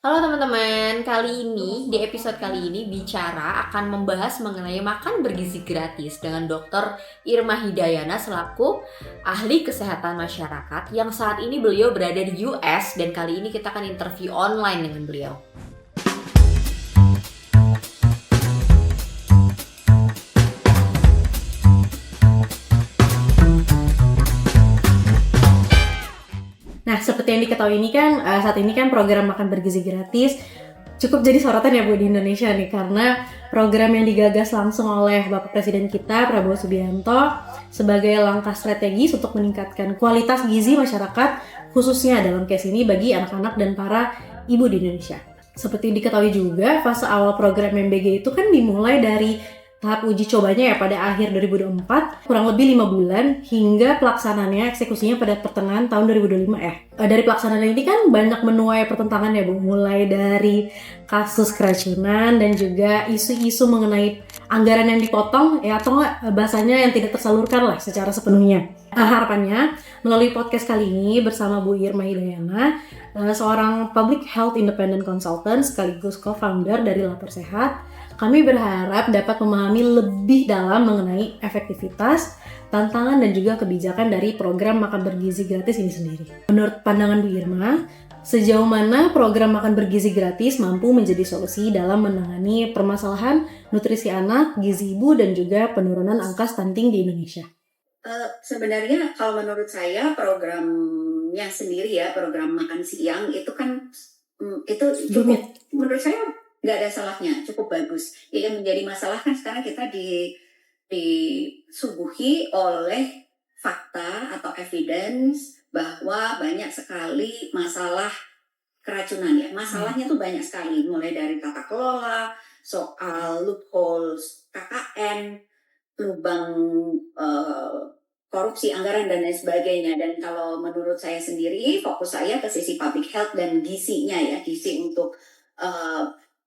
Halo teman-teman, di episode kali ini bicara akan membahas mengenai makan bergizi gratis dengan Dr. Irma Hidayana selaku ahli kesehatan masyarakat yang saat ini beliau berada di US dan kali ini kita akan interview online dengan beliau. Nah, seperti yang diketahui ini kan saat ini kan program makan bergizi gratis cukup jadi sorotan ya Bu di Indonesia nih, karena program yang digagas langsung oleh Bapak Presiden kita Prabowo Subianto sebagai langkah strategis untuk meningkatkan kualitas gizi masyarakat, khususnya dalam case ini bagi anak-anak dan para ibu di Indonesia. Seperti diketahui juga, fase awal program MBG itu kan dimulai dari tahap uji cobanya ya pada akhir 2024, kurang lebih 5 bulan, hingga pelaksanaannya, eksekusinya pada pertengahan tahun 2025 ya. Dari pelaksanaan ini kan banyak menuai pertentangan ya Bu, mulai dari kasus keracunan dan juga isu-isu mengenai anggaran yang dipotong ya, atau nggak bahasanya yang tidak tersalurkan lah secara sepenuhnya. Harapannya melalui podcast kali ini bersama Bu Irma Hidayana, seorang Public Health Independent Consultant sekaligus co-founder dari Lapor Sehat, kami berharap dapat memahami lebih dalam mengenai efektivitas, tantangan dan juga kebijakan dari program makan bergizi gratis ini sendiri. Menurut pandangan Bu Irma, sejauh mana program makan bergizi gratis mampu menjadi solusi dalam menangani permasalahan nutrisi anak, gizi ibu, dan juga penurunan angka stunting di Indonesia? Sebenarnya kalau menurut saya programnya sendiri ya, program makan siang itu kan itu cukup, menurut saya nggak ada salahnya, cukup bagus. Yang menjadi masalah kan sekarang kita disuguhi oleh fakta atau evidence bahwa banyak sekali masalah keracunan ya. Masalahnya tuh banyak sekali, mulai dari tata kelola, soal loopholes KKN, lubang korupsi anggaran dan lain sebagainya. Dan kalau menurut saya sendiri, fokus saya ke sisi public health dan gizinya ya, gizi untuk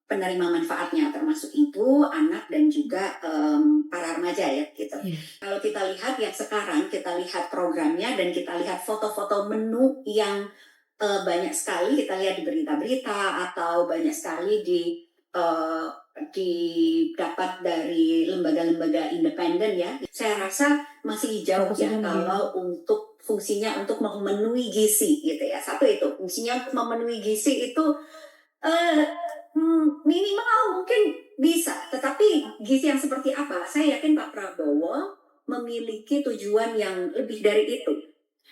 penerima manfaatnya, termasuk ibu, anak, dan juga para remaja ya gitu. Kalau kita lihat ya sekarang, kita lihat programnya dan kita lihat foto-foto menu yang banyak sekali kita lihat di berita-berita atau banyak sekali didapat dari lembaga-lembaga independen ya. Saya rasa masih jauh ya kalau untuk fungsinya untuk memenuhi gizi gitu ya. Satu itu fungsinya untuk memenuhi gizi itu minimal mungkin bisa, tetapi gizi yang seperti apa? Saya yakin Pak Prabowo memiliki tujuan yang lebih dari itu.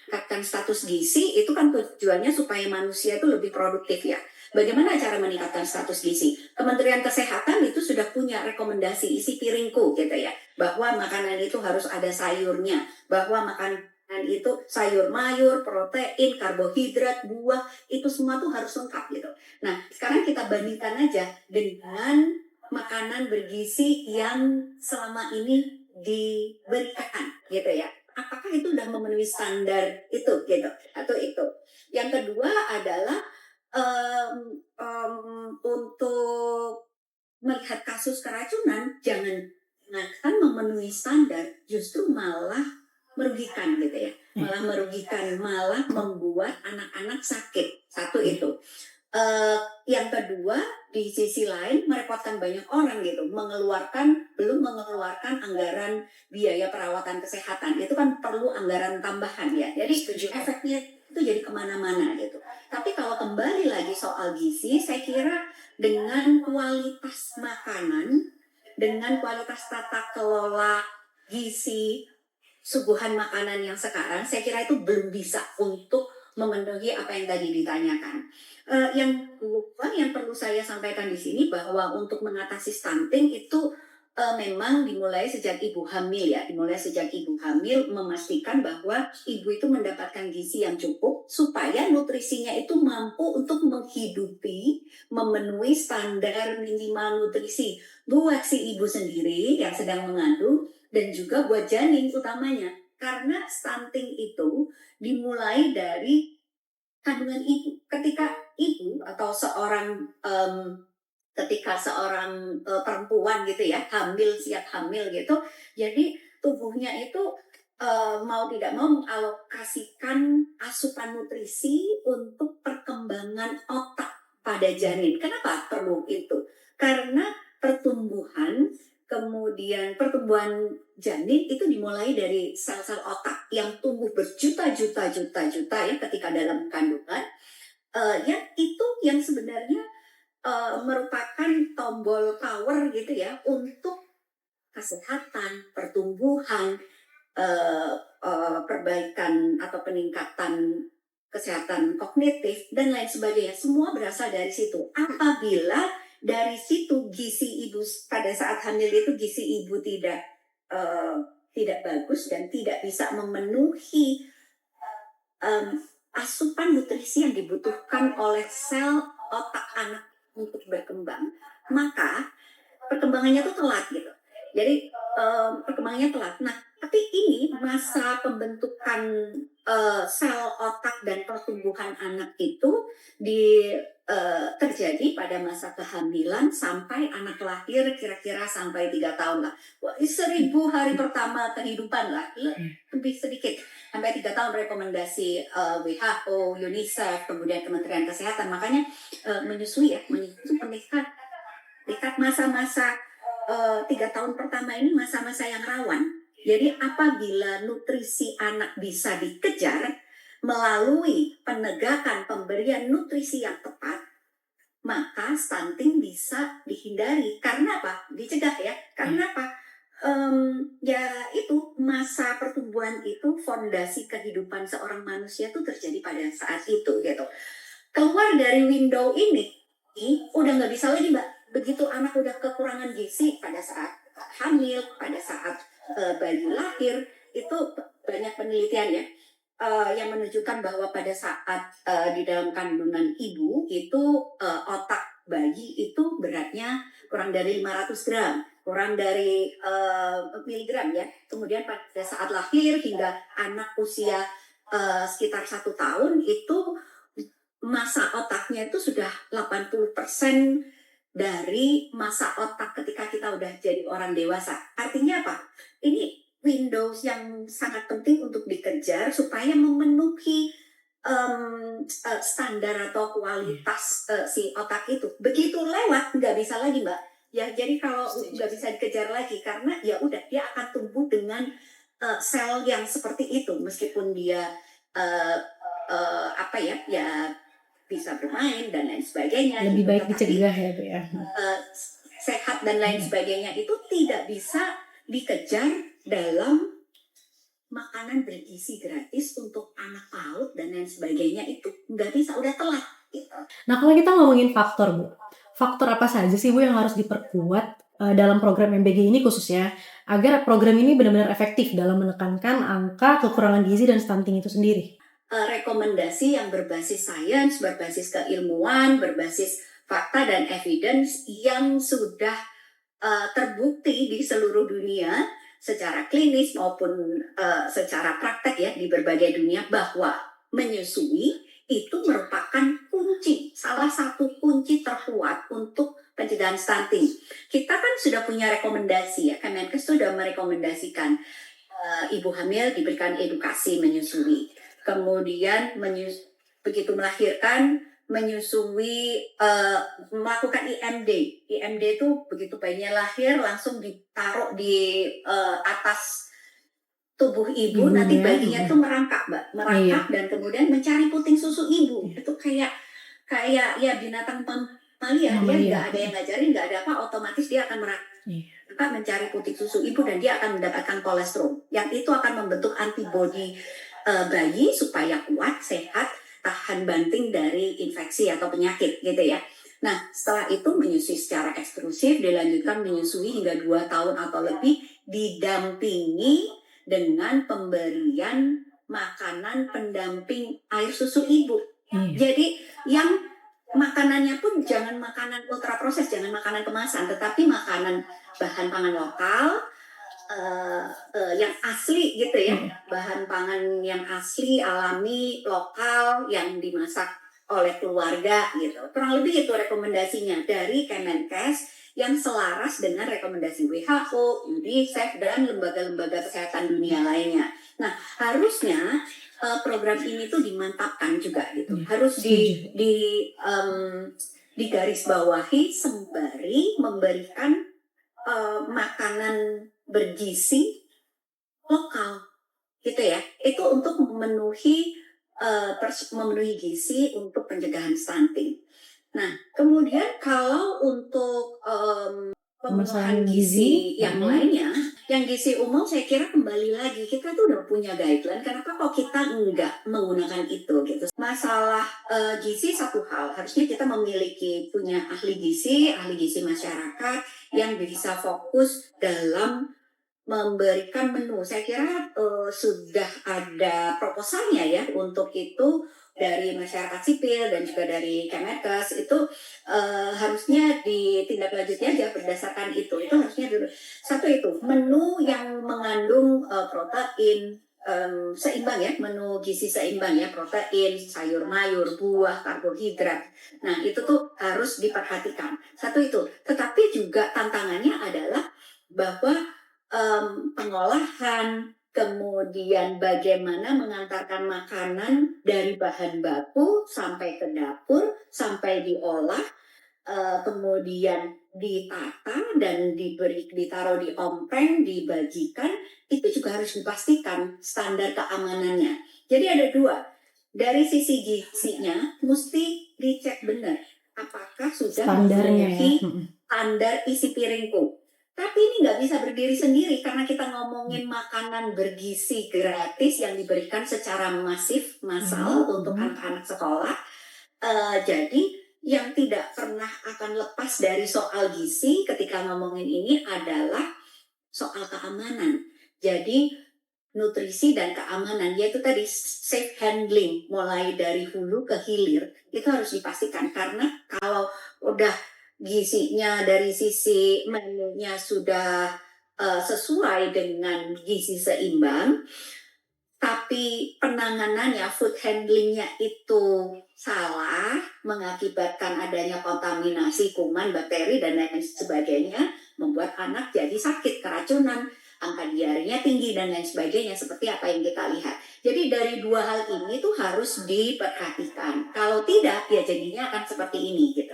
Meningkatkan status gizi itu kan tujuannya supaya manusia itu lebih produktif ya. Bagaimana cara meningkatkan status gizi? Kementerian Kesehatan itu sudah punya rekomendasi isi piringku gitu ya, bahwa makanan itu harus ada sayurnya, bahwa makanan itu sayur mayur, protein, karbohidrat, buah, itu semua tuh harus lengkap gitu. Nah, sekarang kita bandingkan aja dengan makanan bergizi yang selama ini diberikan gitu ya. Apakah itu sudah memenuhi standar itu gitu? Atau itu. Yang kedua adalah untuk melihat kasus keracunan, jangan memenuhi standar, justru malah merugikan gitu ya. Malah merugikan, malah membuat anak-anak sakit. Satu itu. Yang kedua, di sisi lain merepotkan banyak orang gitu, belum mengeluarkan anggaran biaya perawatan kesehatan. Itu kan perlu anggaran tambahan ya. Jadi efeknya itu jadi kemana-mana gitu. Tapi kalau kembali lagi soal gizi, saya kira dengan kualitas makanan, dengan kualitas tata kelola gizi, suguhan makanan yang sekarang, saya kira itu belum bisa untuk memenuhi apa yang tadi ditanyakan. Yang perlu saya sampaikan di sini bahwa untuk mengatasi stunting itu memang dimulai sejak ibu hamil ya, memastikan bahwa ibu itu mendapatkan gizi yang cukup supaya nutrisinya itu mampu untuk memenuhi standar minimal nutrisi buat si ibu sendiri yang sedang mengandung dan juga buat janin utamanya. Karena stunting itu dimulai dari kandungan ibu. Ketika ibu atau ketika seorang perempuan gitu ya, siap hamil gitu, jadi tubuhnya itu mau tidak mau mengalokasikan asupan nutrisi untuk perkembangan otak pada janin. Kenapa perlu itu? Karena pertumbuhan, kemudian pertumbuhan janin itu dimulai dari sel-sel otak yang tumbuh berjuta-juta ya ketika dalam kandungan. Yang itu yang sebenarnya merupakan tombol power gitu ya untuk kesehatan, pertumbuhan, perbaikan atau peningkatan kesehatan kognitif dan lain sebagainya. Semua berasal dari situ. Apabila dari situ gizi ibu pada saat hamil itu gizi ibu tidak bagus dan tidak bisa memenuhi asupan nutrisi yang dibutuhkan oleh sel otak anak untuk berkembang, maka perkembangannya tuh telat gitu. Jadi perkembangannya telat. Nah, tapi ini masa pembentukan sel otak dan pertumbuhan anak itu terjadi pada masa kehamilan sampai anak lahir kira-kira sampai 3 tahun lah. 1000 hari pertama kehidupan lah, lebih sedikit. Sampai 3 tahun rekomendasi WHO, UNICEF, kemudian Kementerian Kesehatan. Makanya menyusui menikah masa-masa 3 tahun pertama ini masa-masa yang rawan. Jadi apabila nutrisi anak bisa dikejar melalui penegakan pemberian nutrisi yang tepat, maka stunting bisa dihindari. Karena apa? Dicegah ya. Karena apa? Ya itu masa pertumbuhan itu fondasi kehidupan seorang manusia itu terjadi pada saat itu gitu. Keluar dari window ini udah nggak bisa lagi Mbak. Begitu anak udah kekurangan gizi pada saat hamil, pada saat bayi lahir, itu banyak penelitian ya yang menunjukkan bahwa pada saat di dalam kandungan ibu itu otak bayi itu beratnya kurang dari 500 gram, kurang dari miligram ya. Kemudian pada saat lahir hingga anak usia sekitar 1 tahun itu masa otaknya itu sudah 80% dari masa otak ketika kita udah jadi orang dewasa. Artinya apa? Ini Windows yang sangat penting untuk dikejar supaya memenuhi standar atau kualitas si otak itu. Begitu lewat nggak bisa lagi Mbak. Ya jadi kalau nggak bisa dikejar lagi karena ya udah dia akan tumbuh dengan sel yang seperti itu meskipun dia bisa bermain dan lain sebagainya. Lebih baik dicegah ya Bu ya. Sehat dan lain sebagainya itu tidak bisa dikejar dalam makanan bergizi gratis untuk anak PAUD dan lain sebagainya itu nggak bisa, udah telat gitu. Nah kalau kita ngomongin faktor Bu, faktor apa saja sih Bu yang harus diperkuat dalam program MBG ini khususnya agar program ini benar-benar efektif dalam menekankan angka kekurangan gizi dan stunting itu sendiri? Rekomendasi yang berbasis sains, berbasis keilmuan, berbasis fakta dan evidence yang sudah terbukti di seluruh dunia secara klinis maupun secara praktek ya di berbagai dunia bahwa menyusui itu merupakan kunci, salah satu kunci terkuat untuk pencegahan stunting. Kita kan sudah punya rekomendasi ya, Kemenkes sudah merekomendasikan ibu hamil diberikan edukasi menyusui. Kemudian begitu melahirkan menyusui melakukan IMD. IMD itu begitu bayinya lahir langsung ditaruh di atas tubuh ibu, nanti bayinya tuh merangkak dan kemudian mencari puting susu ibu. Itu kayak ya binatang mamalia, dia nggak ada yang ngajarin, nggak ada apa, otomatis dia akan merangkak mencari puting susu ibu dan dia akan mendapatkan kolesterol. Yang itu akan membentuk antibodi bayi supaya kuat, sehat, tahan banting dari infeksi atau penyakit gitu ya. Nah setelah itu menyusui secara eksklusif, dilanjutkan menyusui hingga 2 tahun atau lebih didampingi dengan pemberian makanan pendamping air susu ibu. Jadi yang makanannya pun jangan makanan ultra proses, jangan makanan kemasan, tetapi makanan bahan pangan lokal, yang asli gitu ya, bahan pangan yang asli, alami, lokal, yang dimasak oleh keluarga gitu. Kurang lebih itu rekomendasinya dari Kemenkes yang selaras dengan rekomendasi WHO, UNICEF dan lembaga-lembaga kesehatan dunia lainnya. Nah harusnya program ini tuh dimantapkan juga gitu. Iya, Harus setuju. digarisbawahi sembari memberikan makanan bergizi lokal gitu ya. Itu untuk memenuhi gizi untuk pencegahan stunting. Nah, kemudian kalau untuk pemenuhan Masalah gizi, gizi yang lainnya, yang gizi umum saya kira kembali lagi kita tuh udah punya guideline. Kenapa kok kita nggak menggunakan itu gitu? Masalah gizi satu hal, harusnya kita punya ahli gizi masyarakat yang bisa fokus dalam memberikan menu. Saya kira sudah ada proposalnya ya untuk itu dari masyarakat sipil dan juga dari Kemenkes itu harusnya ditindaklanjuti aja berdasarkan itu. Itu harusnya dulu. Satu itu menu yang mengandung protein seimbang ya, menu gizi seimbang ya, protein, sayur mayur, buah, karbohidrat. Nah itu tuh harus diperhatikan. Satu itu. Tetapi juga tantangannya adalah bahwa pengolahan, kemudian bagaimana mengantarkan makanan dari bahan baku sampai ke dapur, sampai diolah, kemudian ditata dan ditaruh di ompreng, dibagikan, itu juga harus dipastikan standar keamanannya. Jadi ada dua, dari sisi gizinya mesti dicek benar apakah sudah standarnya ya. memenuhi standar isi piringku. Tapi ini nggak bisa berdiri sendiri karena kita ngomongin makanan bergizi gratis yang diberikan secara massal untuk anak-anak sekolah. Jadi yang tidak pernah akan lepas dari soal gizi ketika ngomongin ini adalah soal keamanan. Jadi nutrisi dan keamanan, yaitu tadi safe handling, mulai dari hulu ke hilir, itu harus dipastikan. Karena kalau udah gizinya dari sisi menunya sudah sesuai dengan gizi seimbang, tapi penanganannya, food handlingnya itu salah, mengakibatkan adanya kontaminasi kuman, bakteri, dan lain sebagainya, membuat anak jadi sakit, keracunan, angka diarenya tinggi, dan lain sebagainya, seperti apa yang kita lihat. Jadi dari dua hal ini tuh harus diperhatikan. Kalau tidak, ya jadinya akan seperti ini gitu.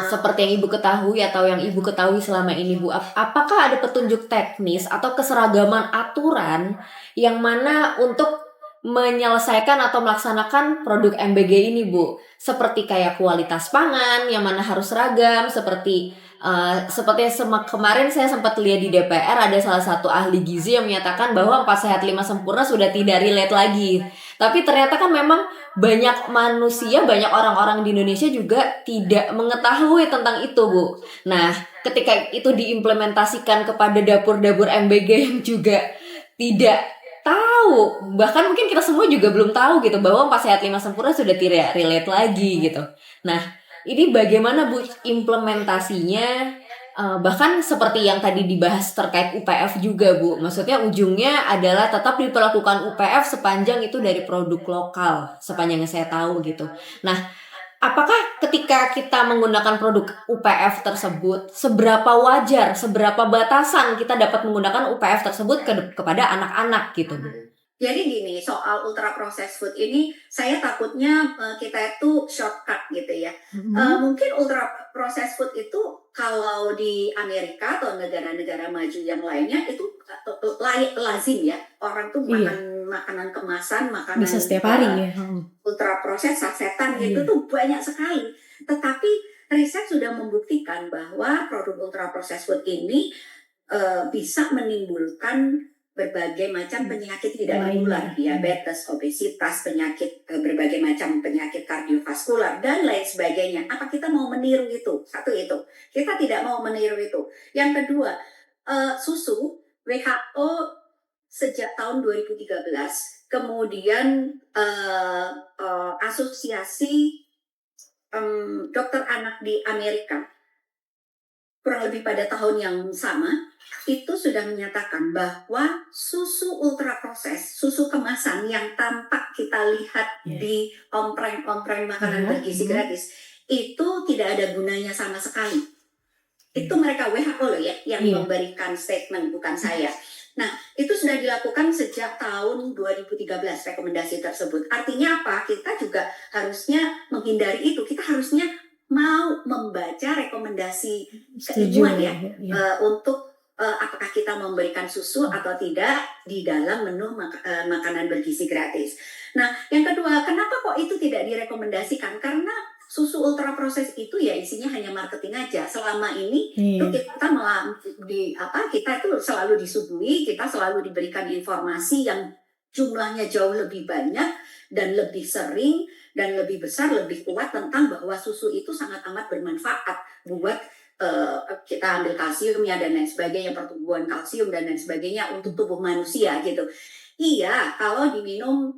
Seperti yang Ibu ketahui atau yang Ibu ketahui selama ini, Bu, apakah ada petunjuk teknis atau keseragaman aturan yang mana untuk menyelesaikan atau melaksanakan produk MBG ini, Bu? Seperti kayak kualitas pangan yang mana harus seragam, seperti kemarin saya sempat lihat di DPR ada salah satu ahli gizi yang menyatakan bahwa 4 sehat 5 sempurna sudah tidak relate lagi. Tapi ternyata kan memang banyak manusia, banyak orang-orang di Indonesia juga tidak mengetahui tentang itu, Bu. Nah, ketika itu diimplementasikan kepada dapur-dapur MBG yang juga tidak tahu, bahkan mungkin kita semua juga belum tahu gitu bahwa 4 sehat 5 sempurna sudah tidak relate lagi gitu. Nah, ini bagaimana, Bu, implementasinya? Bahkan seperti yang tadi dibahas terkait UPF juga, Bu. Maksudnya ujungnya adalah tetap diperlakukan UPF sepanjang itu dari produk lokal, sepanjang yang saya tahu gitu. Nah, apakah ketika kita menggunakan produk UPF tersebut, seberapa wajar, seberapa batasan kita dapat menggunakan UPF tersebut kepada anak-anak gitu, Bu? Jadi gini, soal ultra processed food ini saya takutnya kita itu shortcut gitu ya. Mungkin ultra processed food itu kalau di Amerika atau negara-negara maju yang lainnya itu lazim ya. Orang tuh makan makanan kemasan, makanan bisa setiap hari ya. Ultra processed, sasetan gitu tuh banyak sekali. Tetapi riset sudah membuktikan bahwa produk ultra processed food ini bisa menimbulkan berbagai macam penyakit tidak menular, diabetes, obesitas, berbagai macam penyakit kardiovaskular dan lain sebagainya. Apa kita mau meniru itu? Satu itu, kita tidak mau meniru itu. Yang kedua, susu, WHO sejak tahun 2013, kemudian asosiasi dokter anak di Amerika kurang lebih pada tahun yang sama itu sudah menyatakan bahwa susu ultra proses, susu kemasan yang tampak kita lihat di ompreng makanan bergizi gratis itu tidak ada gunanya sama sekali. Itu mereka WHO loh ya yang memberikan statement, bukan saya. Itu sudah dilakukan sejak tahun 2013 rekomendasi tersebut. Artinya apa? Kita juga harusnya menghindari itu. Kita harusnya mau membaca rekomendasi keilmuan ya, untuk apakah kita memberikan susu atau tidak di dalam menu makanan bergizi gratis. Nah, yang kedua, kenapa kok itu tidak direkomendasikan? Karena susu ultra proses itu ya isinya hanya marketing aja. Selama ini itu kita malah kita itu selalu disuguhi, kita selalu diberikan informasi yang jumlahnya jauh lebih banyak dan lebih sering dan lebih besar, lebih kuat tentang bahwa susu itu sangat amat bermanfaat buat kita ambil kalsiumnya dan lain sebagainya, pertumbuhan kalsium dan lain sebagainya untuk tubuh manusia gitu. Iya, kalau diminum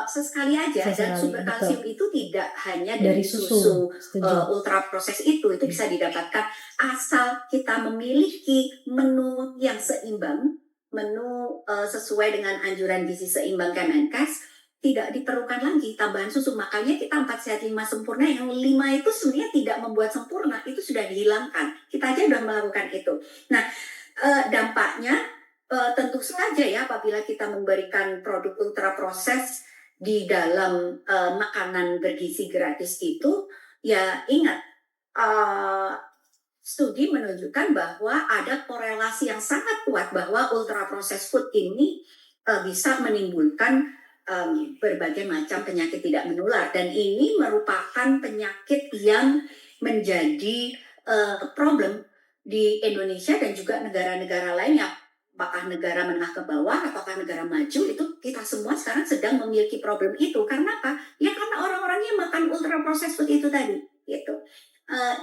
sesekali aja, dan sumber kalsium itu tidak hanya dari susu ultra proses itu bisa didapatkan asal kita memiliki menu yang seimbang, menu sesuai dengan anjuran gizi seimbang Kemenkes. Tidak diperlukan lagi tambahan susu. Makanya kita 4 sehat 5 sempurna, yang 5 itu sebenarnya tidak membuat sempurna, itu sudah dihilangkan. Kita aja sudah melakukan itu. Nah, dampaknya tentu saja ya apabila kita memberikan produk ultra proses di dalam makanan bergizi gratis itu, ya ingat, studi menunjukkan bahwa ada korelasi yang sangat kuat bahwa ultra processed food ini bisa menimbulkan berbagai macam penyakit tidak menular, dan ini merupakan penyakit yang menjadi problem di Indonesia dan juga negara-negara lainnya. Apakah negara menengah ke bawah ataukah negara maju, itu kita semua sekarang sedang memiliki problem itu. Karena apa? Ya karena orang-orangnya makan ultra processed food itu tadi gitu.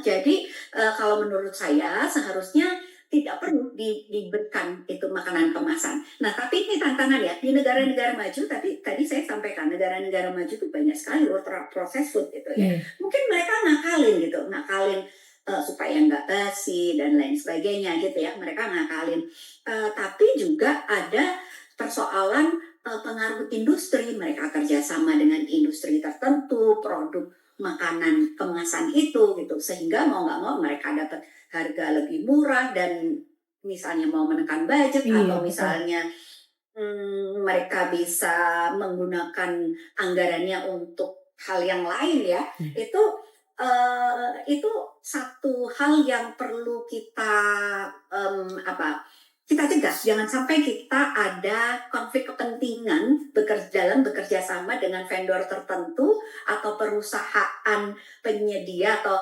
Jadi kalau menurut saya seharusnya tidak perlu diberikan itu makanan kemasan. Nah, tapi ini tantangan ya di negara-negara maju. Tadi saya sampaikan negara-negara maju itu banyak sekali ultra processed food gitu ya. Mungkin mereka ngakalin supaya nggak basi dan lain sebagainya gitu ya. Mereka ngakalin. Tapi juga ada persoalan pengaruh industri. Mereka kerjasama dengan industri tertentu, produk makanan kemasan itu gitu, sehingga mau nggak mau mereka dapat harga lebih murah, dan misalnya mau menekan budget atau misalnya mereka bisa menggunakan anggarannya untuk hal yang lain ya. Itu satu hal yang perlu kita kita cegah. Jangan sampai kita ada konflik kepentingan dalam bekerja sama dengan vendor tertentu atau perusahaan penyedia atau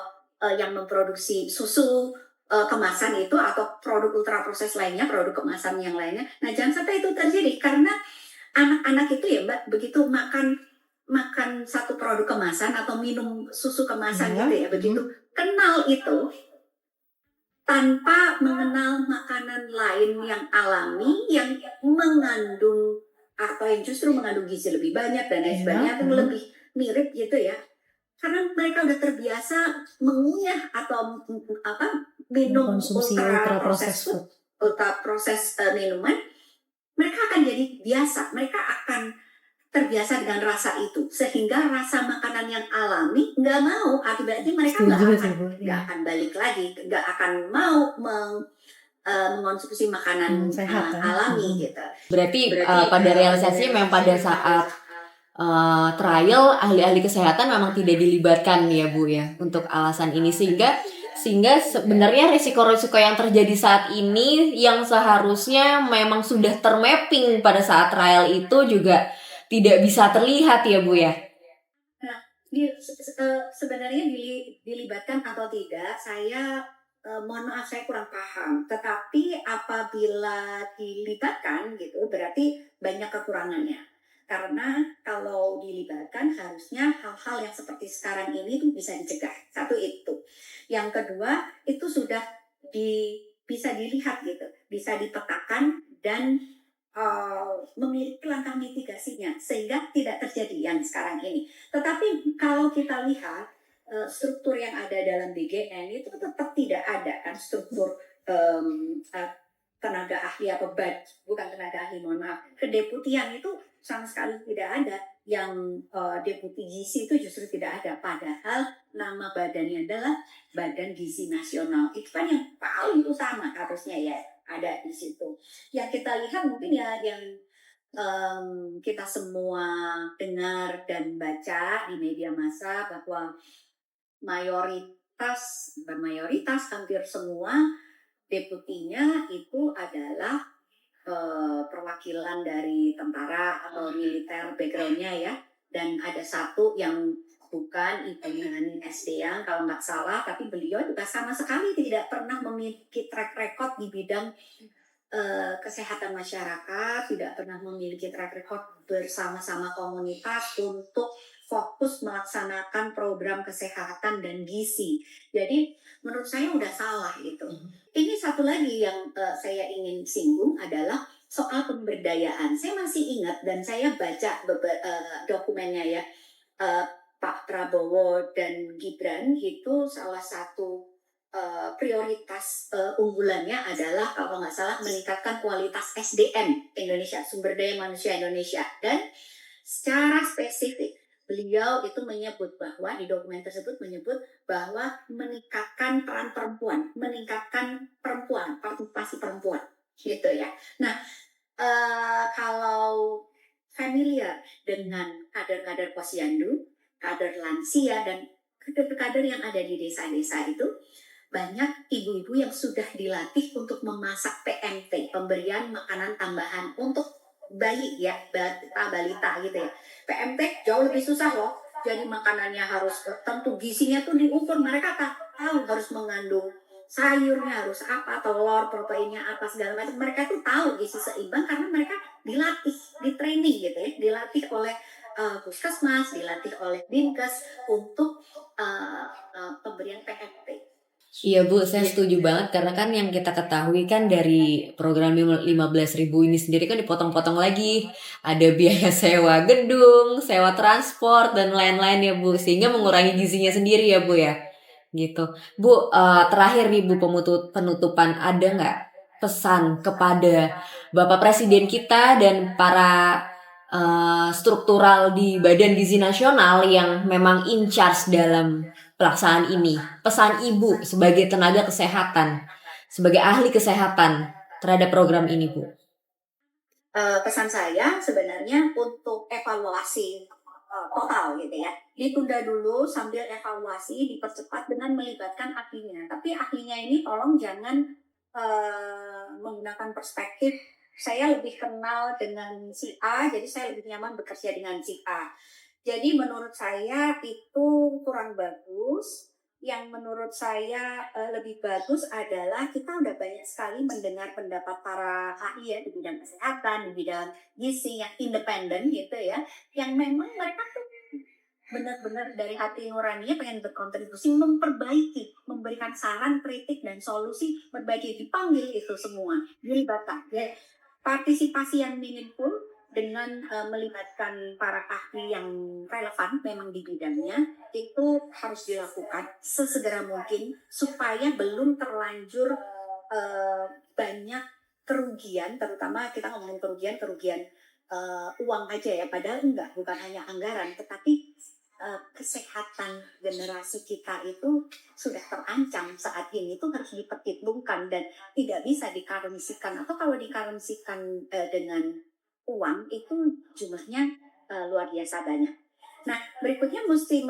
yang memproduksi susu kemasan itu atau produk ultra proses lainnya, produk kemasan yang lainnya. Nah, jangan sampai itu terjadi, karena anak-anak itu ya Mbak, begitu makan satu produk kemasan atau minum susu kemasan gitu ya, begitu kenal itu tanpa mengenal makanan lain yang alami, yang mengandung atau yang justru mengandung gizi lebih banyak dan lain sebagainya, atau lebih mirip gitu ya. Karena mereka udah terbiasa mengunyah atau minum ultra proses minuman, mereka akan jadi biasa, mereka akan terbiasa dengan rasa itu, sehingga rasa makanan yang alami nggak mau, akibatnya mereka nggak akan balik lagi, nggak akan mau mengonsumsi makanan sehat alami gitu. Berarti pada realisasinya memang pada saat trial ahli-ahli kesehatan memang tidak dilibatkan ya Bu ya untuk alasan ini, sehingga sebenarnya risiko-risiko yang terjadi saat ini yang seharusnya memang sudah termapping pada saat trial itu juga tidak bisa terlihat ya Bu ya. Nah, sebenarnya dilibatkan atau tidak, saya mohon maaf saya kurang paham. Tetapi apabila dilibatkan gitu, berarti banyak kekurangannya. Karena kalau dilibatkan harusnya hal-hal yang seperti sekarang ini tuh bisa dicegah. Satu itu. Yang kedua itu sudah bisa dilihat gitu, bisa dipetakan dan memiliki langkah mitigasinya sehingga tidak terjadi yang sekarang ini. Tetapi kalau kita lihat struktur yang ada dalam BGN itu tetap tidak ada kan struktur tenaga ahli atau bukan tenaga ahli, mohon maaf, kedeputian itu sama sekali tidak ada. Yang deputi gizi itu justru tidak ada, padahal nama badannya adalah Badan Gizi Nasional. Itu kan yang paling utama harusnya ya. ada di situ. Yang kita lihat mungkin ya yang kita semua dengar dan baca di media massa bahwa bukan mayoritas, hampir semua deputinya itu adalah perwakilan dari tentara atau militer backgroundnya ya, dan ada satu yang bukan ibu dengan SD yang kalau nggak salah, tapi beliau juga sama sekali tidak pernah memiliki track record di bidang kesehatan masyarakat, tidak pernah memiliki track record bersama-sama komunitas untuk fokus melaksanakan program kesehatan dan gizi. Jadi menurut saya udah salah gitu. Ini satu lagi yang saya ingin singgung adalah soal pemberdayaan. Saya masih ingat dan saya baca dokumennya ya, Pak Prabowo dan Gibran itu salah satu prioritas unggulannya adalah kalau nggak salah meningkatkan kualitas SDM Indonesia, sumber daya manusia Indonesia, dan secara spesifik beliau itu menyebut bahwa di dokumen tersebut menyebut bahwa meningkatkan peran perempuan, meningkatkan perempuan, partisipasi perempuan, gitu ya. Nah, kalau familiar dengan kader-kader posyandu, kader lansia dan kader-kader yang ada di desa-desa itu, banyak ibu-ibu yang sudah dilatih untuk memasak PMT, pemberian makanan tambahan untuk bayi ya, balita gitu ya. PMT jauh lebih susah loh. Jadi makanannya harus tentu gizinya tuh diukur, mereka tahu harus mengandung sayurnya harus apa, telur, proteinnya apa segala macam. Mereka tuh tahu gizi seimbang karena mereka dilatih, di training gitu ya, dilatih oleh puskesmas, dilatih oleh dinkes untuk pemberian PMT. Iya Bu, saya setuju banget karena kan yang kita ketahui kan dari program 15.000 ini sendiri kan dipotong-potong lagi. Ada biaya sewa gedung, sewa transport dan lain-lain ya Bu, sehingga mengurangi gizinya sendiri ya Bu ya. Gitu. Bu, terakhir nih Bu, penutupan, ada nggak pesan kepada Bapak Presiden kita dan para struktural di Badan Gizi Nasional yang memang in charge dalam pelaksanaan ini? Pesan Ibu sebagai tenaga kesehatan, sebagai ahli kesehatan terhadap program ini, Bu. Pesan saya sebenarnya untuk evaluasi total gitu ya, ditunda dulu sambil evaluasi, dipercepat dengan melibatkan ahlinya. Tapi ahlinya ini tolong jangan menggunakan perspektif saya lebih kenal dengan si A, jadi saya lebih nyaman bekerja dengan si A. Jadi menurut saya itu kurang bagus. Yang menurut saya lebih bagus adalah kita udah banyak sekali mendengar pendapat para ahli ya di bidang kesehatan, di bidang gizi yang independen gitu ya, yang memang mereka tuh benar-benar dari hati nuraninya pengen berkontribusi memperbaiki, memberikan saran, kritik dan solusi, berbagai dipanggil itu semua, dilibatkan. Ya, partisipasi yang meaningful dengan melibatkan para ahli yang relevan memang di bidangnya itu harus dilakukan sesegera mungkin supaya belum terlanjur banyak kerugian, terutama kita ngomongin kerugian uang aja ya, padahal enggak, bukan hanya anggaran, tetapi kesehatan generasi kita itu sudah terancam saat ini, itu harus diperhitungkan dan tidak bisa dikarensikan, atau kalau dikarensikan dengan uang itu jumlahnya luar biasa banyak. Nah, berikutnya mesti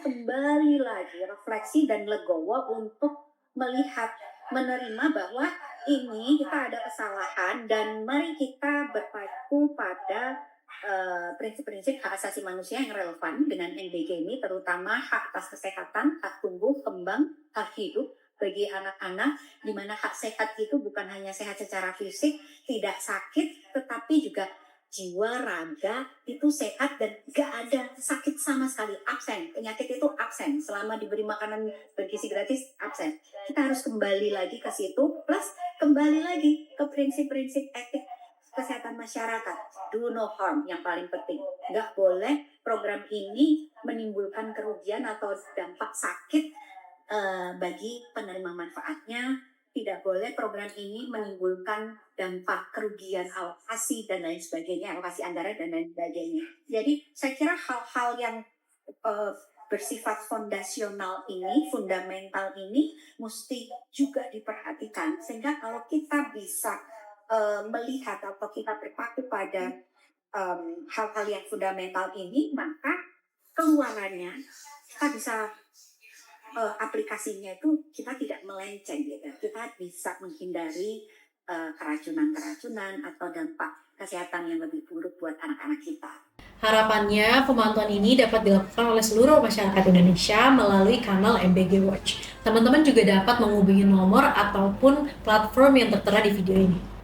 kembali lagi refleksi dan legowo untuk melihat, menerima bahwa ini kita ada kesalahan dan mari kita berpaku pada prinsip-prinsip hak asasi manusia yang relevan dengan NBG ini, terutama hak atas kesehatan, hak tumbuh, kembang, hak hidup bagi anak-anak, di mana hak sehat itu bukan hanya sehat secara fisik, tidak sakit, tetapi juga jiwa, raga itu sehat dan gak ada sakit sama sekali, absen. Penyakit itu absen, selama diberi makanan bergizi gratis, absen. Kita harus kembali lagi ke situ, plus kembali lagi ke prinsip-prinsip etik kesehatan masyarakat. Do no harm yang paling penting. Nggak boleh program ini menimbulkan kerugian atau dampak sakit bagi penerima manfaatnya. Tidak boleh program ini menimbulkan dampak kerugian alokasi dan lain sebagainya, alokasi anggaran dan lain sebagainya. Jadi saya kira hal-hal yang bersifat fondasional ini, fundamental ini mesti juga diperhatikan pendidikan, sehingga kalau kita bisa melihat atau kita berpaku pada hal-hal yang fundamental ini, maka keluarannya kita bisa aplikasinya itu kita tidak melenceng gitu. Kita bisa menghindari keracunan-keracunan atau dampak kesehatan yang lebih buruk buat anak-anak kita. Harapannya pemantauan ini dapat dilakukan oleh seluruh masyarakat Indonesia melalui kanal MBG Watch. Teman-teman juga dapat menghubungi nomor ataupun platform yang tertera di video ini.